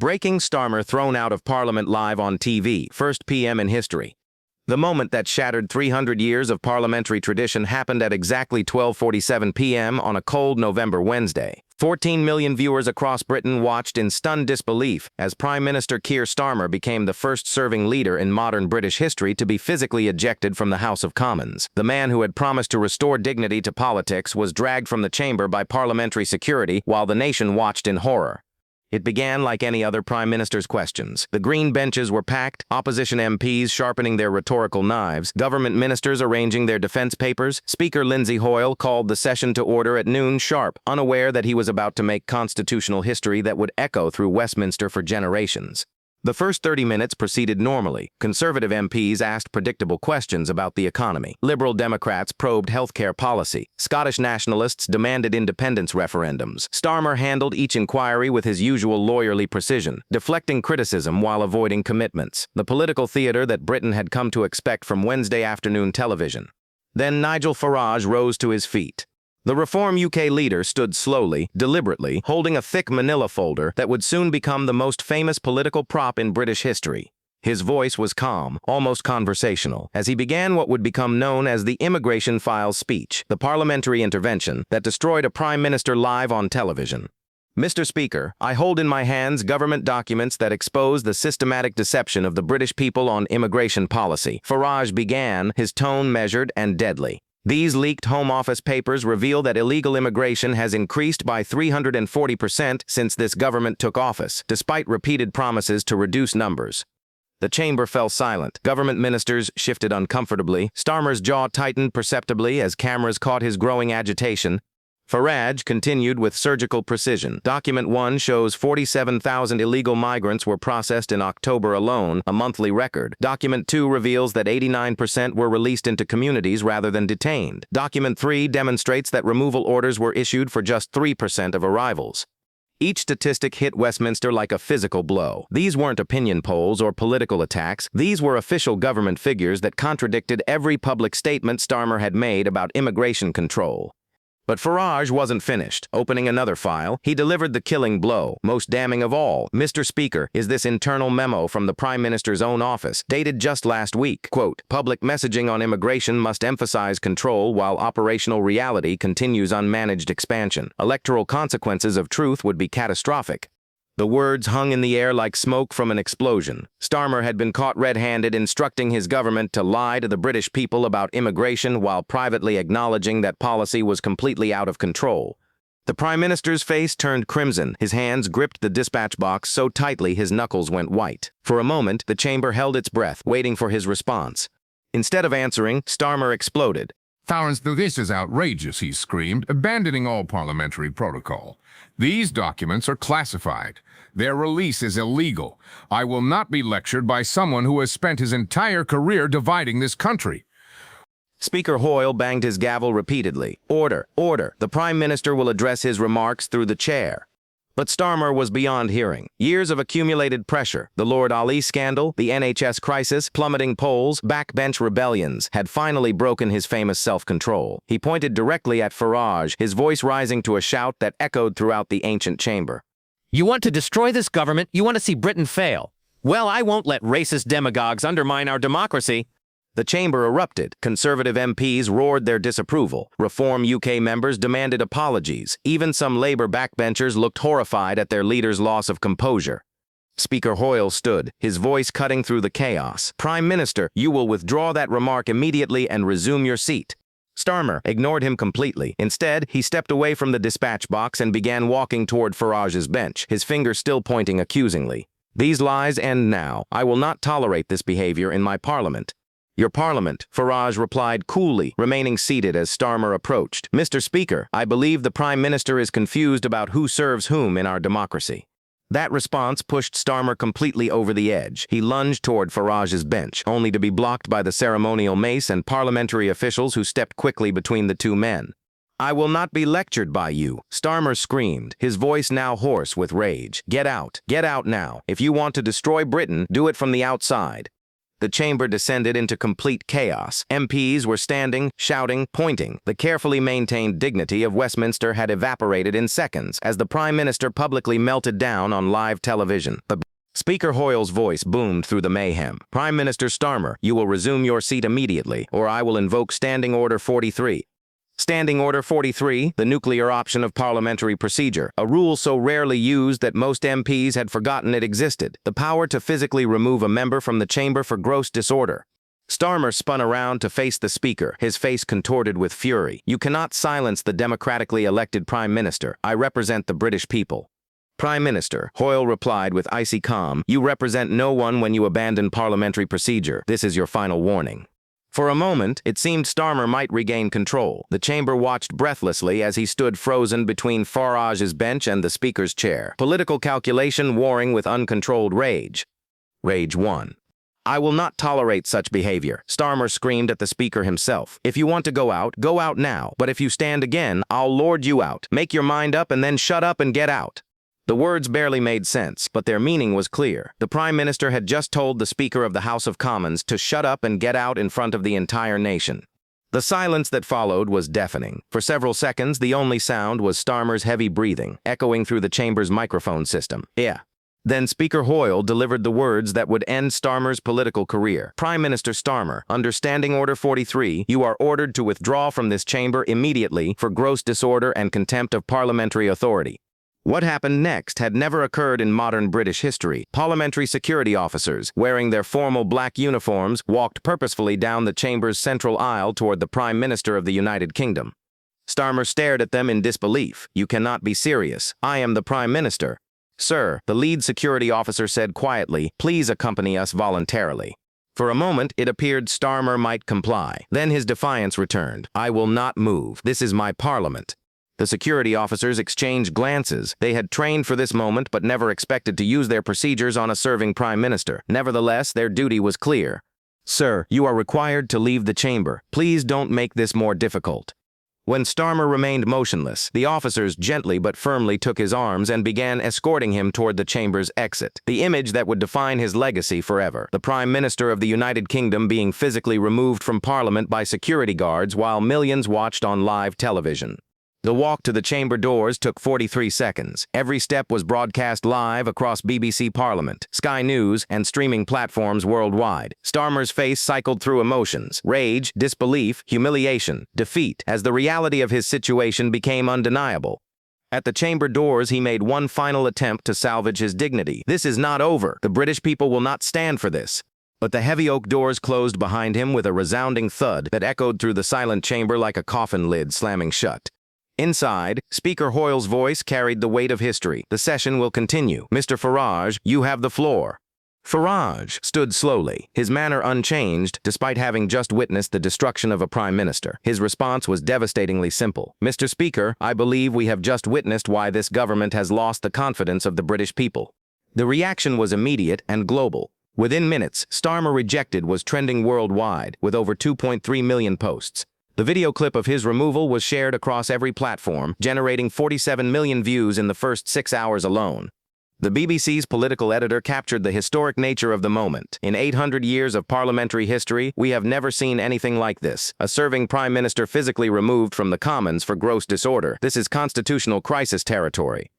Breaking: Starmer thrown out of Parliament live on TV, first PM in history. The moment that shattered 300 years of parliamentary tradition happened at exactly 12:47 p.m. on a cold November Wednesday. 14 million viewers across Britain watched in stunned disbelief as Prime Minister Keir Starmer became the first serving leader in modern British history to be physically ejected from the House of Commons. The man who had promised to restore dignity to politics was dragged from the chamber by parliamentary security while the nation watched in horror. It began like any other Prime Minister's questions. The green benches were packed, opposition MPs sharpening their rhetorical knives, government ministers arranging their defense papers. Speaker Lindsay Hoyle called the session to order at noon sharp, unaware that he was about to make constitutional history that would echo through Westminster for generations. The first 30 minutes proceeded normally. Conservative MPs asked predictable questions about the economy. Liberal Democrats probed healthcare policy. Scottish nationalists demanded independence referendums. Starmer handled each inquiry with his usual lawyerly precision, deflecting criticism while avoiding commitments. The political theater that Britain had come to expect from Wednesday afternoon television. Then Nigel Farage rose to his feet. The Reform UK leader stood slowly, deliberately, holding a thick manila folder that would soon become the most famous political prop in British history. His voice was calm, almost conversational, as he began what would become known as the Immigration Files speech, the parliamentary intervention that destroyed a prime minister live on television. Mr. Speaker, I hold in my hands government documents that expose the systematic deception of the British people on immigration policy. Farage began, his tone measured and deadly. These leaked Home Office papers reveal that illegal immigration has increased by 340% since this government took office, despite repeated promises to reduce numbers. The chamber fell silent. Government ministers shifted uncomfortably. Starmer's jaw tightened perceptibly as cameras caught his growing agitation. Farage continued with surgical precision. Document 1 shows 47,000 illegal migrants were processed in October alone, a monthly record. Document 2 reveals that 89% were released into communities rather than detained. Document 3 demonstrates that removal orders were issued for just 3% of arrivals. Each statistic hit Westminster like a physical blow. These weren't opinion polls or political attacks. These were official government figures that contradicted every public statement Starmer had made about immigration control. But Farage wasn't finished. Opening another file, he delivered the killing blow, most damning of all. Mr. Speaker, is this internal memo from the Prime Minister's own office, dated just last week. Quote, public messaging on immigration must emphasize control while operational reality continues unmanaged expansion. Electoral consequences of truth would be catastrophic. The words hung in the air like smoke from an explosion. Starmer had been caught red-handed instructing his government to lie to the British people about immigration while privately acknowledging that policy was completely out of control. The Prime Minister's face turned crimson. His hands gripped the dispatch box so tightly his knuckles went white. For a moment, the chamber held its breath, waiting for his response. Instead of answering, Starmer exploded. Farage, this is outrageous, he screamed, abandoning all parliamentary protocol. These documents are classified. Their release is illegal. I will not be lectured by someone who has spent his entire career dividing this country. Speaker Hoyle banged his gavel repeatedly. Order, order. The Prime Minister will address his remarks through the chair. But Starmer was beyond hearing. Years of accumulated pressure, the Lord Ali scandal, the NHS crisis, plummeting polls, backbench rebellions, had finally broken his famous self-control. He pointed directly at Farage, his voice rising to a shout that echoed throughout the ancient chamber. You want to destroy this government? You want to see Britain fail? Well, I won't let racist demagogues undermine our democracy. The chamber erupted. Conservative MPs roared their disapproval. Reform UK members demanded apologies. Even some Labour backbenchers looked horrified at their leader's loss of composure. Speaker Hoyle stood, his voice cutting through the chaos. Prime Minister, you will withdraw that remark immediately and resume your seat. Starmer ignored him completely. Instead, he stepped away from the dispatch box and began walking toward Farage's bench, his finger still pointing accusingly. These lies end now. I will not tolerate this behavior in my parliament. Your parliament, Farage replied coolly, remaining seated as Starmer approached. Mr. Speaker, I believe the Prime Minister is confused about who serves whom in our democracy. That response pushed Starmer completely over the edge. He lunged toward Farage's bench, only to be blocked by the ceremonial mace and parliamentary officials who stepped quickly between the two men. I will not be lectured by you, Starmer screamed, his voice now hoarse with rage. Get out now. If you want to destroy Britain, do it from the outside. the chamber descended into complete chaos. MPs were standing, shouting, pointing. The carefully maintained dignity of Westminster had evaporated in seconds as the Prime Minister publicly melted down on live television. Speaker Hoyle's voice boomed through the mayhem. Prime Minister Starmer, you will resume your seat immediately, or I will invoke Standing Order 43. Standing Order 43, the nuclear option of parliamentary procedure, a rule so rarely used that most MPs had forgotten it existed, the power to physically remove a member from the chamber for gross disorder. Starmer spun around to face the Speaker, his face contorted with fury. You cannot silence the democratically elected Prime Minister. I represent the British people. Prime Minister, Hoyle replied with icy calm, you represent no one when you abandon parliamentary procedure. This is your final warning. For a moment, it seemed Starmer might regain control. The chamber watched breathlessly as he stood frozen between Farage's bench and the Speaker's chair. Political calculation warring with uncontrolled rage. Rage 1. I will not tolerate such behavior, Starmer screamed at the Speaker himself. If you want to go out now. But if you stand again, I'll lord you out. Make your mind up and then shut up and get out. The words barely made sense, but their meaning was clear. The Prime Minister had just told the Speaker of the House of Commons to shut up and get out in front of the entire nation. The silence that followed was deafening. For several seconds, the only sound was Starmer's heavy breathing, echoing through the chamber's microphone system. Yeah. Then Speaker Hoyle delivered the words that would end Starmer's political career. Prime Minister Starmer, under Standing Order 43, you are ordered to withdraw from this chamber immediately for gross disorder and contempt of parliamentary authority. What happened next had never occurred in modern British history. Parliamentary security officers, wearing their formal black uniforms, walked purposefully down the chamber's central aisle toward the Prime Minister of the United Kingdom. Starmer stared at them in disbelief. You cannot be serious. I am the Prime Minister. Sir, the lead security officer said quietly, please accompany us voluntarily. For a moment, it appeared Starmer might comply. Then his defiance returned. I will not move. This is my parliament. The security officers exchanged glances. They had trained for this moment but never expected to use their procedures on a serving Prime Minister. Nevertheless, their duty was clear. Sir, you are required to leave the chamber. Please don't make this more difficult. When Starmer remained motionless, the officers gently but firmly took his arms and began escorting him toward the chamber's exit. The image that would define his legacy forever. The Prime Minister of the United Kingdom being physically removed from Parliament by security guards while millions watched on live television. The walk to the chamber doors took 43 seconds. Every step was broadcast live across BBC Parliament, Sky News, and streaming platforms worldwide. Starmer's face cycled through emotions: rage, disbelief, humiliation, defeat, as the reality of his situation became undeniable. At the chamber doors, he made one final attempt to salvage his dignity. This is not over. The British people will not stand for this. But the heavy oak doors closed behind him with a resounding thud that echoed through the silent chamber like a coffin lid slamming shut. Inside, Speaker Hoyle's voice carried the weight of history. The session will continue. Mr. Farage, you have the floor. Farage stood slowly, his manner unchanged despite having just witnessed the destruction of a Prime Minister. His response was devastatingly simple. Mr. Speaker, I believe we have just witnessed why this government has lost the confidence of the British people. The reaction was immediate and global. Within minutes, Starmer Ejected was trending worldwide with over 2.3 million posts. The video clip of his removal was shared across every platform, generating 47 million views in the first 6 hours alone. The BBC's political editor captured the historic nature of the moment. In 800 years of parliamentary history, we have never seen anything like this. A serving Prime Minister physically removed from the Commons for gross disorder. This is constitutional crisis territory.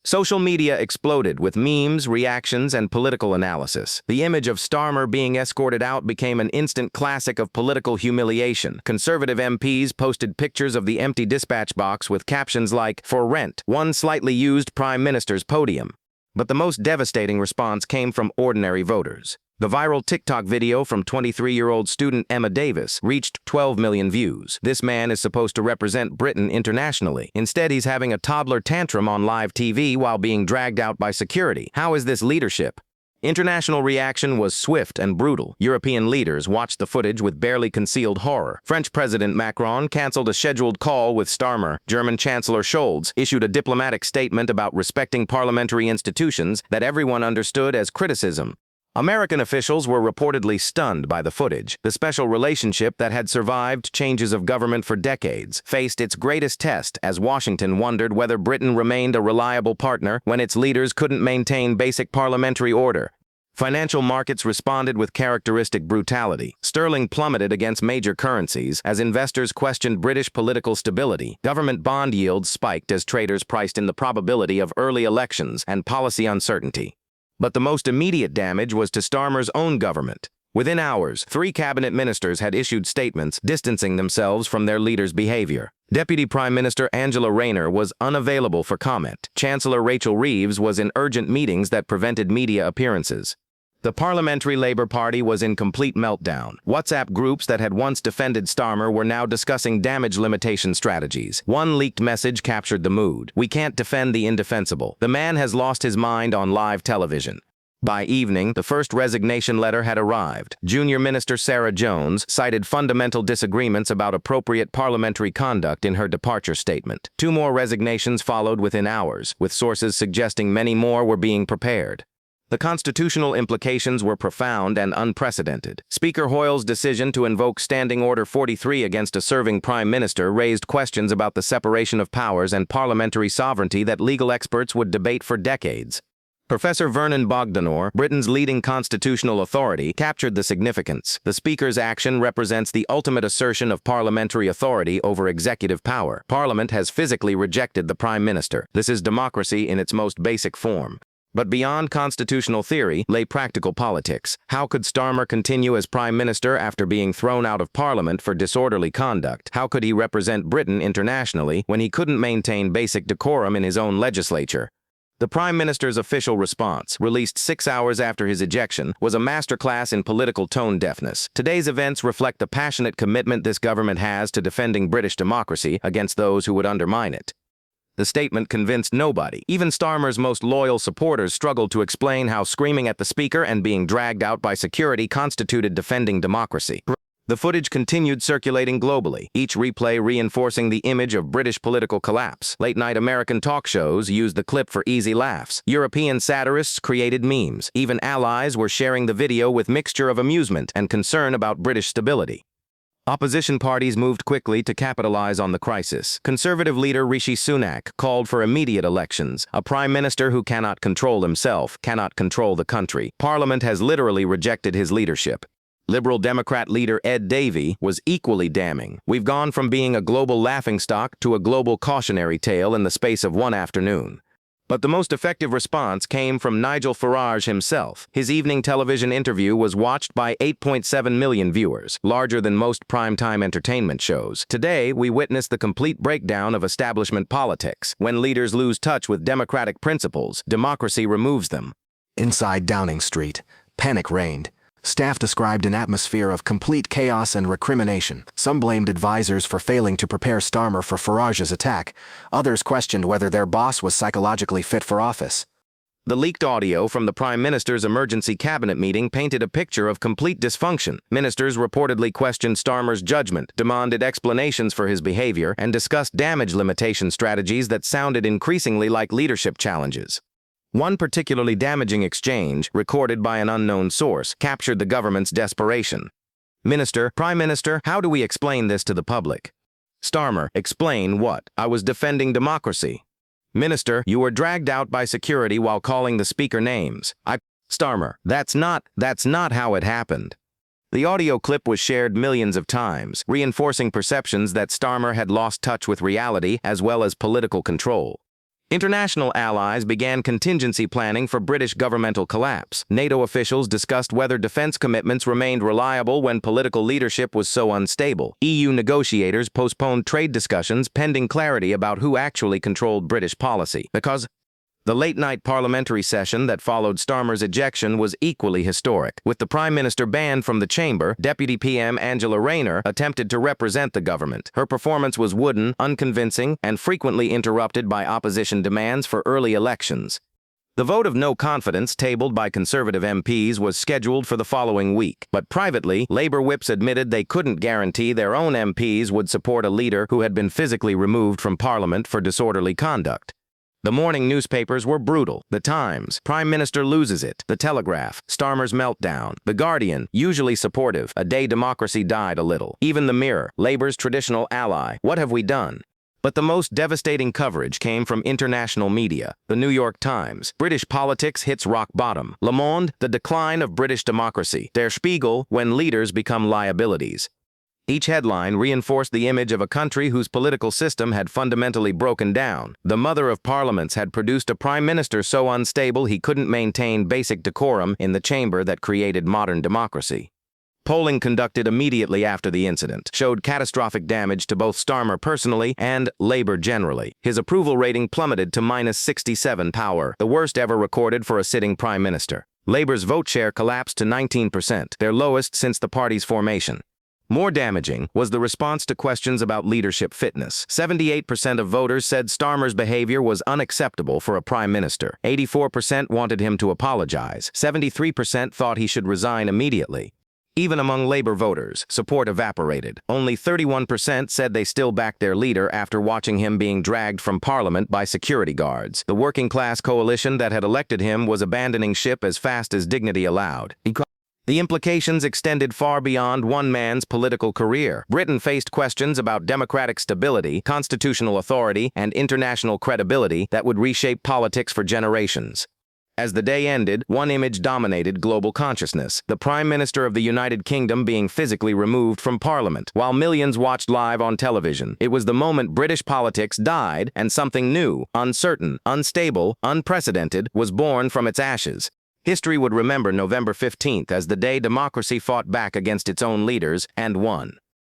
Social media exploded with memes, reactions, and political analysis. The image of Starmer being escorted out became an instant classic of political humiliation. Conservative MPs posted pictures of the empty dispatch box with captions like, "For rent, one slightly used Prime Minister's podium." But the most devastating response came from ordinary voters. The viral TikTok video from 23-year-old student Emma Davis reached 12 million views. This man is supposed to represent Britain internationally. Instead, he's having a toddler tantrum on live TV while being dragged out by security. How is this leadership? International reaction was swift and brutal. European leaders watched the footage with barely concealed horror. French President Macron canceled a scheduled call with Starmer. German Chancellor Scholz issued a diplomatic statement about respecting parliamentary institutions that everyone understood as criticism. American officials were reportedly stunned by the footage. The special relationship that had survived changes of government for decades faced its greatest test as Washington wondered whether Britain remained a reliable partner when its leaders couldn't maintain basic parliamentary order. Financial markets responded with characteristic brutality. Sterling plummeted against major currencies as investors questioned British political stability. Government bond yields spiked as traders priced in the probability of early elections and policy uncertainty. But the most immediate damage was to Starmer's own government. Within hours, 3 cabinet ministers had issued statements distancing themselves from their leader's behavior. Deputy Prime Minister Angela Rayner was unavailable for comment. Chancellor Rachel Reeves was in urgent meetings that prevented media appearances. The Parliamentary Labour Party was in complete meltdown. WhatsApp groups that had once defended Starmer were now discussing damage limitation strategies. One leaked message captured the mood. "We can't defend the indefensible. The man has lost his mind on live television." By evening, the first resignation letter had arrived. Junior Minister Sarah Jones cited fundamental disagreements about appropriate parliamentary conduct in her departure statement. 2 more resignations followed within hours, with sources suggesting many more were being prepared. The constitutional implications were profound and unprecedented. Speaker Hoyle's decision to invoke Standing Order 43 against a serving Prime Minister raised questions about the separation of powers and parliamentary sovereignty that legal experts would debate for decades. Professor Vernon Bogdanor, Britain's leading constitutional authority, captured the significance. The Speaker's action represents the ultimate assertion of parliamentary authority over executive power. Parliament has physically rejected the Prime Minister. This is democracy in its most basic form. But beyond constitutional theory lay practical politics. How could Starmer continue as Prime Minister after being thrown out of Parliament for disorderly conduct? How could he represent Britain internationally when he couldn't maintain basic decorum in his own legislature? The Prime Minister's official response, released 6 hours after his ejection, was a masterclass in political tone deafness. Today's events reflect the passionate commitment this government has to defending British democracy against those who would undermine it. The statement convinced nobody. Even Starmer's most loyal supporters struggled to explain how screaming at the Speaker and being dragged out by security constituted defending democracy. The footage continued circulating globally, each replay reinforcing the image of British political collapse. Late-night American talk shows used the clip for easy laughs. European satirists created memes. Even allies were sharing the video with mixture of amusement and concern about British stability. Opposition parties moved quickly to capitalize on the crisis. Conservative leader Rishi Sunak called for immediate elections. A prime minister who cannot control himself cannot control the country. Parliament has literally rejected his leadership. Liberal Democrat leader Ed Davey was equally damning. "We've gone from being a global laughingstock to a global cautionary tale in the space of one afternoon." But the most effective response came from Nigel Farage himself. His evening television interview was watched by 8.7 million viewers, larger than most primetime entertainment shows. Today, we witness the complete breakdown of establishment politics. When leaders lose touch with democratic principles, democracy removes them. Inside Downing Street, panic reigned. Staff described an atmosphere of complete chaos and recrimination. Some blamed advisors for failing to prepare Starmer for Farage's attack. Others questioned whether their boss was psychologically fit for office. The leaked audio from the Prime Minister's emergency cabinet meeting painted a picture of complete dysfunction. Ministers reportedly questioned Starmer's judgment, demanded explanations for his behavior, and discussed damage limitation strategies that sounded increasingly like leadership challenges. One particularly damaging exchange, recorded by an unknown source, captured the government's desperation. Prime Minister, how do we explain this to the public? Starmer, explain what? I was defending democracy. Minister, you were dragged out by security while calling the Speaker names. Starmer, that's not how it happened. The audio clip was shared millions of times, reinforcing perceptions that Starmer had lost touch with reality as well as political control. International allies began contingency planning for British governmental collapse. NATO officials discussed whether defense commitments remained reliable when political leadership was so unstable. EU negotiators postponed trade discussions pending clarity about who actually controlled British policy. Because the late-night parliamentary session that followed Starmer's ejection was equally historic. With the Prime Minister banned from the chamber, Deputy PM Angela Rayner attempted to represent the government. Her performance was wooden, unconvincing, and frequently interrupted by opposition demands for early elections. The vote of no confidence tabled by Conservative MPs was scheduled for the following week. But privately, Labour whips admitted they couldn't guarantee their own MPs would support a leader who had been physically removed from Parliament for disorderly conduct. The morning newspapers were brutal. The Times, Prime Minister loses it. The Telegraph, Starmer's meltdown. The Guardian, usually supportive. A day democracy died a little. Even the Mirror, Labour's traditional ally. What have we done? But the most devastating coverage came from international media. The New York Times, British politics hits rock bottom. Le Monde, the decline of British democracy. Der Spiegel, when leaders become liabilities. Each headline reinforced the image of a country whose political system had fundamentally broken down. The mother of parliaments had produced a prime minister so unstable he couldn't maintain basic decorum in the chamber that created modern democracy. Polling conducted immediately after the incident showed catastrophic damage to both Starmer personally and Labour generally. His approval rating plummeted to -67 power, the worst ever recorded for a sitting prime minister. Labour's vote share collapsed to 19%, their lowest since the party's formation. More damaging was the response to questions about leadership fitness. 78% of voters said Starmer's behavior was unacceptable for a prime minister. 84% wanted him to apologize. 73% thought he should resign immediately. Even among Labour voters, support evaporated. Only 31% said they still backed their leader after watching him being dragged from Parliament by security guards. The working-class coalition that had elected him was abandoning ship as fast as dignity allowed. The implications extended far beyond one man's political career. Britain faced questions about democratic stability, constitutional authority, and international credibility that would reshape politics for generations. As the day ended, one image dominated global consciousness, the Prime Minister of the United Kingdom being physically removed from Parliament, while millions watched live on television. It was the moment British politics died and something new, uncertain, unstable, unprecedented was born from its ashes. History would remember November 15th as the day democracy fought back against its own leaders and won.